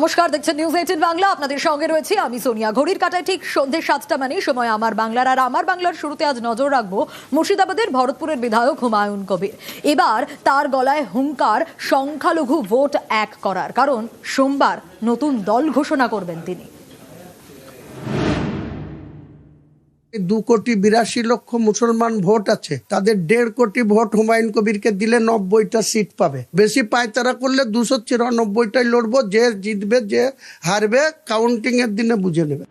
নমস্কার, দেখছেন নিউজ 18 বাংলা। আপনাদের সঙ্গে রয়েছে আমি সোনিয়া। ঘড়ির কাঁটায় ঠিক সন্ধ্যে 7টা মানে সময় আমার বাংলার। আর আমার বাংলার শুরুতে আজ নজর রাখবো মুর্শিদাবাদের ভরতপুরের বিধায়ক হুমায়ুন কবির। এবার তার গলায় হুঙ্কার সংখ্যালঘু ভোট এক করার, কারণ সোমবার নতুন দল ঘোষণা করবেন তিনি। 2,82,00,000 মুসলমান ভোট আছে, তাদের 1.5 কোটি ভোট হুমায়ুন কবিরকে দিলে 90টা সিট পাবে। বেশি পায়তারা করলে 294টাই লড়বো। যে জিতবে যে হারবে কাউন্টিং এর দিনে বুঝে নেবে।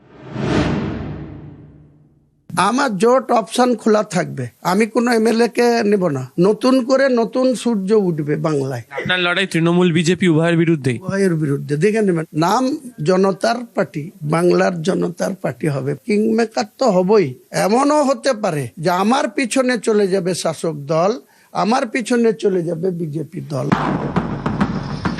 আমার জোট অপশন খোলা থাকবে, আমি কোনো এমএলএ কে নেব না। নতুন করে নতুন সূর্য উঠবে বাংলায়। আপনার লড়াই তৃণমূল বিজেপি উভয়ের বিরুদ্ধে। উভয়ের বিরুদ্ধে দেখে নেবেন। নাম জনতার পার্টি, বাংলার জনতার পার্টি হবে। কিংমেকার তো হবই। এমনও হতে পারে যে আমার পিছনে চলে যাবে শাসক দল, আমার পিছনে চলে যাবে বিজেপি দল।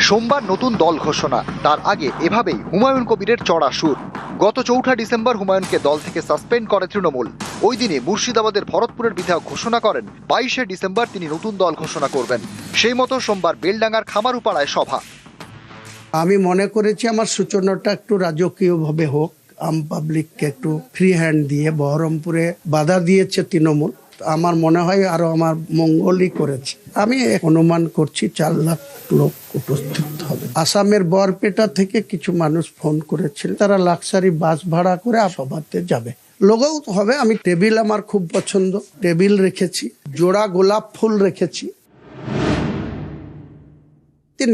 সোমবার নতুন দল ঘোষণা, তার আগে এভাবেই হুমায়ুন কবিরের চড়া সুর। গত 4 ডিসেম্বর হুমায়ুনকে দল থেকে সাসপেন্ড করে তৃণমূল। ওই দিনে মুর্শিদাবাদের ভরতপুরের বিধায়ক ঘোষণা করেন 22 ডিসেম্বর তিনি নতুন দল ঘোষণা করবেন। সেই মতো সোমবার বেলডাঙ্গার খামারুপাড়ায় সভা। আমি মনে করেছি আমার সূচনাটা একটু রাজকীয় ভাবে হোক, আম পাবলিককে একটু ফ্রি হ্যান্ড দিয়ে। বহরমপুরে বাধা দিয়েছে তৃণমূল, আমার মনে হয় আরো আমার মঙ্গলই করেছে। আমি অনুমান করছি 4 লাখ লোক উপস্থিত হবে। আসামের বরপেটা থেকে কিছু মানুষ ফোন করেছিল, তারা লাক্সারি বাস ভাড়া করে সভাতে যাবে। লোগও হবে। আমি টেবিল আমার খুব পছন্দ, টেবিল রেখেছি, জোড়া গোলাপ ফুল রেখেছি।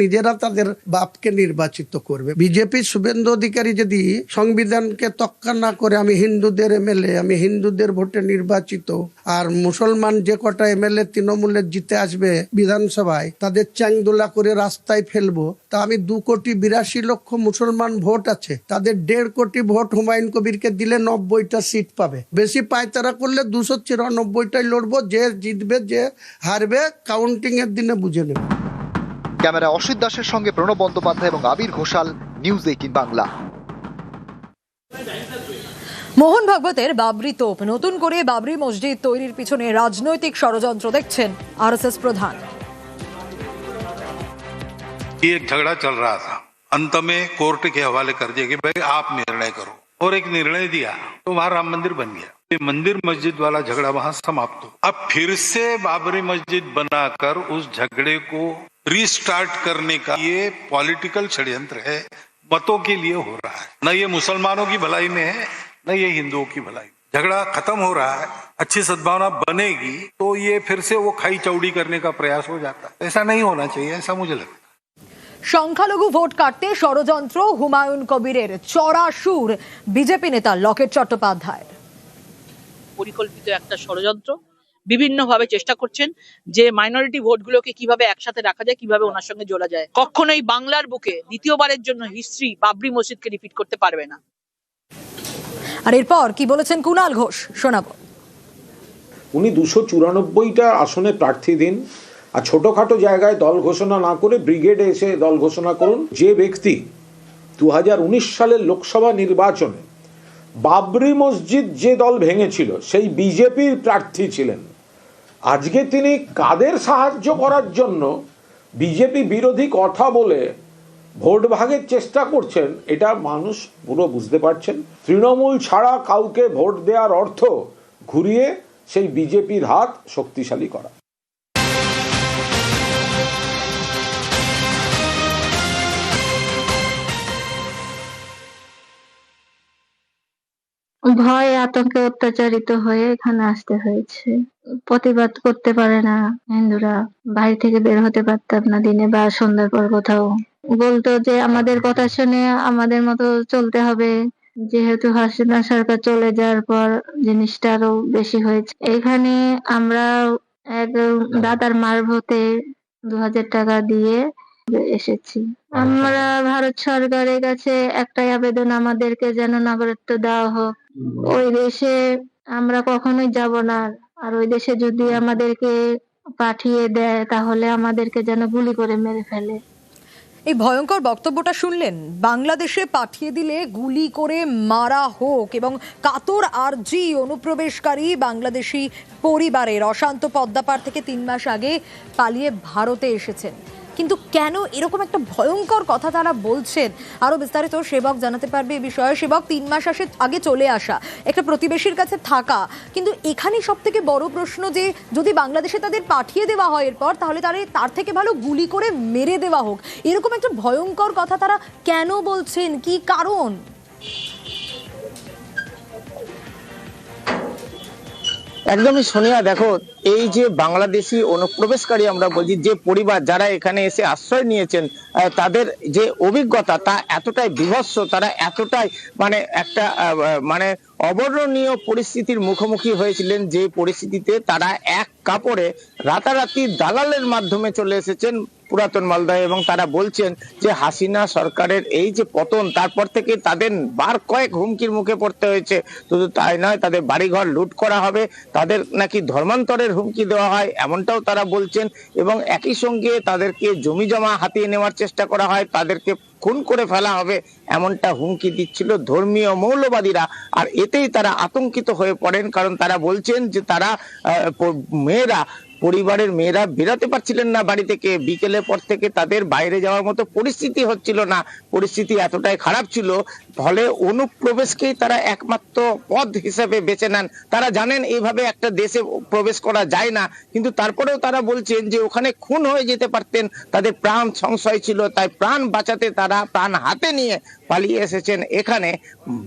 নিজেরা তাদের বাপকে নির্বাচিত করবে। বিজেপি শুভেন্দু অধিকারী যদি সংবিধানকে তক্কা না করে আমি হিন্দুদের এমএলএ, আমি হিন্দুদের ভোটে নির্বাচিত, আর মুসলমান যে কটা এমএলএ তৃণমূলের জিতে আসবে বিধানসভায় তাদের চ্যাংদোলা করে রাস্তায় ফেলবো, তা আমি 2,82,00,000 মুসলমান ভোট আছে, তাদের 1.5 কোটি ভোট হুমায়ুন কবিরকে দিলে 90টা সিট পাবে। বেশি পায়তারা করলে 294টাই লড়বো। যে জিতবে যে হারবে কাউন্টিং এর দিনে বুঝে নেবে। ক্যামেরা অসিত দাসের সঙ্গে প্রণব বন্দ্যোপাধ্যায় এবং আবির ঘোষাল, নিউজ 18 বাংলা। মোহন ভাগবতের বাবরি তোপ, নতুন করে বাবরি মসজিদ তৈরির পিছনে রাজনৈতিক ষড়যন্ত্র দেখছেন আরএসএস প্রধান। एक झगड़ा चल रहा था, अंत में कोर्ट के हवाले कर दिया कि भाई आप निर्णय करो, और एक निर्णय दिया तो वहां राम मंदिर बन गया। ये मंदिर मस्जिद वाला झगड़ा वहां समाप्त हो। अब फिर से बाबरी मस्जिद बनाकर उस झगड़े को रीस्टार्ट करने का ये पॉलिटिकल षड्यंत्र है, मतों के लिए हो रहा है। न ये मुसलमानों की भलाई में है, न ये हिंदुओं की भलाई। झगड़ा खत्म हो रहा है, अच्छी सद्भावना बनेगी तो ये फिर से वो खाई चौड़ी करने का प्रयास हो जाता है। ऐसा नहीं होना चाहिए, ऐसा मुझे लगता है। সংখ্যালঘু ভোট কাটতে ষড়যন্ত্র, হুমায়ুন কবিরের চড়া সুর বিজেপি নেতা লকেট চট্টোপাধ্যায়। পরিকল্পিত একটা ষড়যন্ত্র, বিভিন্নভাবে চেষ্টা করছেন যে মাইনরিটি ভোটগুলোকে কিভাবে একসাথে রাখা যায়, কিভাবে ওনার সঙ্গে জোড়া যায়। কখনোই বাংলার বুকে দ্বিতীয়বারের জন্য হিস্ট্রি বাবরি মসজিদকে রিপিট করতে পারবে না। আর এরপর কি বলেছেন কুণাল ঘোষ শোনাবো। উনি 294টা আসনে প্রার্থী দিন, আর ছোটখাটো জায়গায় দল ঘোষণা না করে ব্রিগেডে এসে দল ঘোষণা করুন। যে ব্যক্তি 2019 সালের লোকসভা নির্বাচনে বাবরি মসজিদ যে দল ভেঙেছিল সেই বিজেপির প্রার্থী ছিলেন, আজকে তিনি কাদের সাহায্য করার জন্য বিজেপি বিরোধী কথা বলে ভোট ভাগের চেষ্টা করছেন, এটা মানুষ পুরো বুঝতে পারছেন। তৃণমূল ছাড়া কাউকে ভোট দেওয়ার অর্থ ঘুরিয়ে সেই বিজেপির হাত শক্তিশালী করা। ভয় আতঙ্কে অত্যাচারিত হয়ে এখানে আসতে হয়েছে। প্রতিবাদ করতে পারে না হিন্দুরা, বাড়ি থেকে বের হতে পারতাম না দিনে বা সন্ধ্যার পর। কোথাও বলতো যে আমাদের কথা শুনে আমাদের মতো চলতে হবে, যেহেতু হাসিনা সরকার চলে যাওয়ার পর জিনিসটা আরো বেশি হয়েছে। এখানে আমরা এক দাদার মারভতে 2,000 টাকা দিয়ে এসেছি। আমরা ভারত সরকারের কাছে একটাই আবেদন, আমাদেরকে যেন নাগরিকত্ব দেওয়া হোক। ওই দেশে আমরা কখনোই যাব না, আর ওই দেশে যদি আমাদেরকে পাঠিয়ে দেয় তাহলে আমাদেরকে যেন গুলি করে মেরে ফেলে। এই ভয়ঙ্কর বক্তব্যটা শুনলেন, বাংলাদেশে পাঠিয়ে দিলে গুলি করে মারা হোক, এবং কাতর আরজি অনুপ্রবেশকারী বাংলাদেশি পরিবারের অশান্ত পদ্মাপাড় থেকে 3 মাস আগে পালিয়ে ভারতে এসেছেন। কিন্তু কেন এরকম একটা ভয়ঙ্কর কথা তারা বলছেন? আরো বিস্তারিত সেবক জানাতে পারবে এই বিষয়ে। সেবক, 3 মাস আগে চলে আসা, একটা প্রতিবেশীর কাছে থাকা, কিন্তু এখানেই সব থেকে বড় প্রশ্ন যে যদি বাংলাদেশে তাদের পাঠিয়ে দেওয়া হয় এরপর, তাহলে তার থেকে ভালো গুলি করে মেরে দেওয়া হোক। এরকম একটা ভয়ঙ্কর কথা তারা কেন বলছেন, কি কারণ? একদমই সোনিয়া, দেখো, এই যে বাংলাদেশি অনুপ্রবেশকারী আমরা বলছি, যে পরিবার যারা এখানে এসে আশ্রয় নিয়েছেন, তাদের যে অভিজ্ঞতা তা এতটাই বিভৎস, তারা এতটাই একটা অবর্ণনীয় পরিস্থিতির মুখোমুখি হয়েছিলেন, যে পরিস্থিতিতে তারা এক কাপড়ে রাতারাতি দালালের মাধ্যমে চলে এসেছেন পুরাতন মালদায়। এবং তারা বলছেন যে হাসিনা সরকারের এই যে পতন, তারপর থেকে তাদের বার কয়েক হুমকির মুখে পড়তে হয়েছে। শুধু তাই নয়, তাদের বাড়িঘর লুট করা হবে, তাদের নাকি ধর্মান্তরের হুমকি দেওয়া হয়, এমনটাও তারা বলছেন। এবং একই সঙ্গে তাদেরকে জমি জমা হাতিয়ে নেওয়ার চেষ্টা করা হয়, তাদেরকে খুন করে ফেলা হবে, এমনটা হুমকি দিচ্ছিল ধর্মীয় মৌলবাদীরা। আর এতেই তারা আতঙ্কিত হয়ে পড়েন, কারণ তারা বলছেন যে তারা পরিবারের মেয়েরা বেরাতে পারছিলেন না বাড়ি থেকে। বিকেলের পর থেকে তাদের বাইরে যাওয়ার মতো পরিস্থিতি হচ্ছিল না, পরিস্থিতি এতটাই খারাপ ছিল। ফলে অনুপ্রবেশকেই তারা একমাত্র পথ হিসেবে বেছে নেন। তারা জানেন এইভাবে একটা দেশে প্রবেশ করা যায় না, কিন্তু তারপরেও তারা বলছেন যে ওখানে খুন হয়ে যেতে পারতেন, তাদের প্রাণ সংশয় ছিল, তাই প্রাণ বাঁচাতে তারা প্রাণ হাতে নিয়ে পালিয়ে এসেছেন এখানে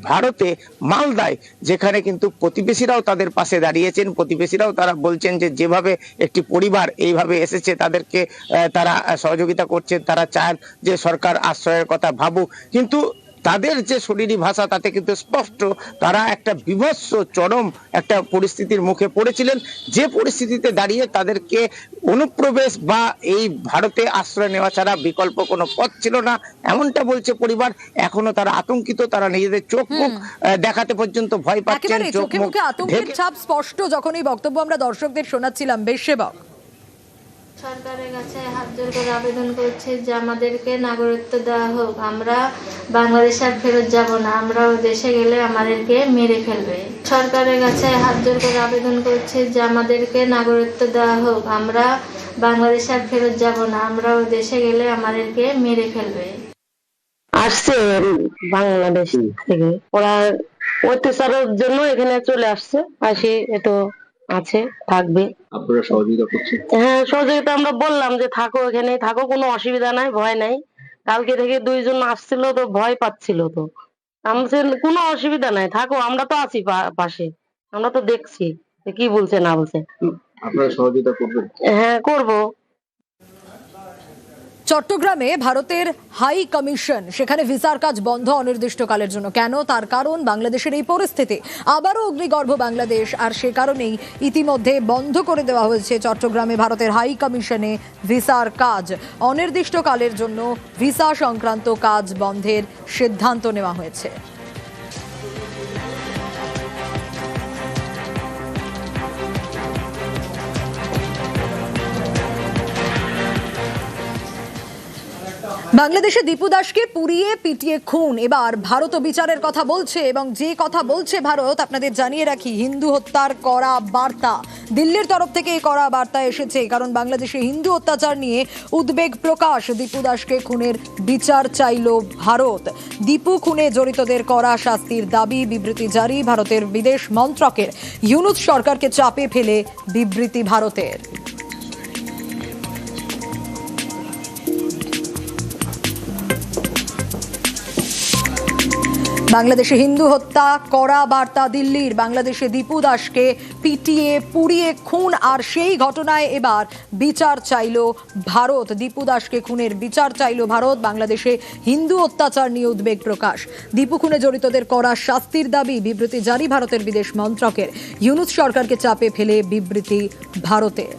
ভারতে, মালদায়, যেখানে কিন্তু প্রতিবেশীরাও তাদের পাশে দাঁড়িয়েছেন। প্রতিবেশীরাও তারা বলছেন যে যেভাবে একটি পরিবার এইভাবে এসেছে তাদেরকে তারা সহযোগিতা করছেন, তারা চান যে সরকার আশ্রয়ের কথা ভাবুক। কিন্তু তাদের যে শরীরী ভাষা তাতে কিন্তু স্পষ্ট তারা একটা বিভৎস চরম একটা পরিস্থিতির মুখে পড়েছিলেন, যে পরিস্থিতিতে দাঁড়িয়ে তাদেরকে অনুপ্রবেশ বা এই ভারতে আশ্রয় নেওয়া ছাড়া বিকল্প কোনো পথ ছিল না, এমনটা বলছে পরিবার। এখনো তারা আতঙ্কিত, তারা নিজেদের চোখ মুখ দেখাতে পর্যন্ত ভয় পাচ্ছেন। চোখে মুখে আতঙ্কের ছাপ স্পষ্ট যখন এই বক্তব্য আমরা দর্শকদের শোনাচ্ছিলাম। বেশ সেবক, সরকারের কাছে হাত জোর করে আবেদন করছে যে আমাদেরকে নাগরিকত্ব দেওয়া হোক। আমরা বাংলাদেশ আর ফেরত যাব না, আমরা ওই দেশে গেলে আমাদেরকে মেরে ফেলবে। সরকারের কাছে হাত জোর করে আবেদন করছে যে আমাদেরকে নাগরিকত্ব দেওয়া হোক। আমরা বাংলাদেশ আর ফেরত যাব না, আমরা ওই দেশে গেলে আমাদেরকে মেরে ফেলবে। আসছে বাংলাদেশ থেকে, ওরা অত্যাচারের জন্য এখানে চলে আসছে, আসে এতো আছে, থাকবে। আপনারা সহযোগিতা করছেন? হ্যাঁ, সহযোগিতা আমরা বললাম যে থাকো, এখানে থাকো, কোনো অসুবিধা নাই, ভয় নাই। কালকে থেকে 2 জন আসছিল তো ভয় পাচ্ছিল, তো আমাদের কোনো অসুবিধা নাই, থাকো, আমরা তো আছি পাশে, আমরা তো দেখছি কি বলছে না বলছে। আপনারা সহযোগিতা করবেন? হ্যাঁ, করবো। চট্টগ্রামে ভারতের হাই কমিশন, সেখানে ভিসার কাজ বন্ধ অনির্দিষ্টকালের জন্য। কেন? তার কারণ বাংলাদেশের এই পরিস্থিতি, আবারও অগ্নিগর্ভ বাংলাদেশ, আর সে কারণেই ইতিমধ্যে বন্ধ করে দেওয়া হয়েছে চট্টগ্রামে ভারতের হাই কমিশনে ভিসার কাজ। অনির্দিষ্টকালের জন্য ভিসা সংক্রান্ত কাজ বন্ধের সিদ্ধান্ত নেওয়া হয়েছে। বাংলাদেশে দীপু দাসকে পুড়িয়ে পিটিয়ে খুন, এবার ভারত বিচারের কথা বলছে। এবং যে কথা বলছে ভারত, আপনাদের জানিয়ে রাখি, হিন্দু হত্যার কড়া বার্তা দিল্লির তরফ থেকে এই কড়া বার্তা এসেছে, কারণ বাংলাদেশে হিন্দু অত্যাচার নিয়ে উদ্বেগ প্রকাশ। দীপু দাসকে খুনের বিচার চাইল ভারত। দীপু খুনে জড়িতদের কড়া শাস্তির দাবি, বিবৃতি জারি ভারতের বিদেশ মন্ত্রকের। ইউনূস সরকারকে চাপে ফেলে বিবৃতি ভারতের। বাংলাদেশে হিন্দু হত্যা কড়া বার্তা দিল্লির। বাংলাদেশে দীপু দাসকে পিটিয়ে পুড়িয়ে খুন, আর সেই ঘটনায় এবার বিচার চাইল ভারত। দীপু দাসকে খুনের বিচার চাইল ভারত। বাংলাদেশে হিন্দু অত্যাচার নিয়ে উদ্বেগ প্রকাশ। দীপু খুনে জড়িতদের কড়া শাস্তির দাবি, বিবৃতি জারি ভারতের বিদেশ মন্ত্রকের। ইউনূস সরকারকে চাপে ফেলে বিবৃতি ভারতের।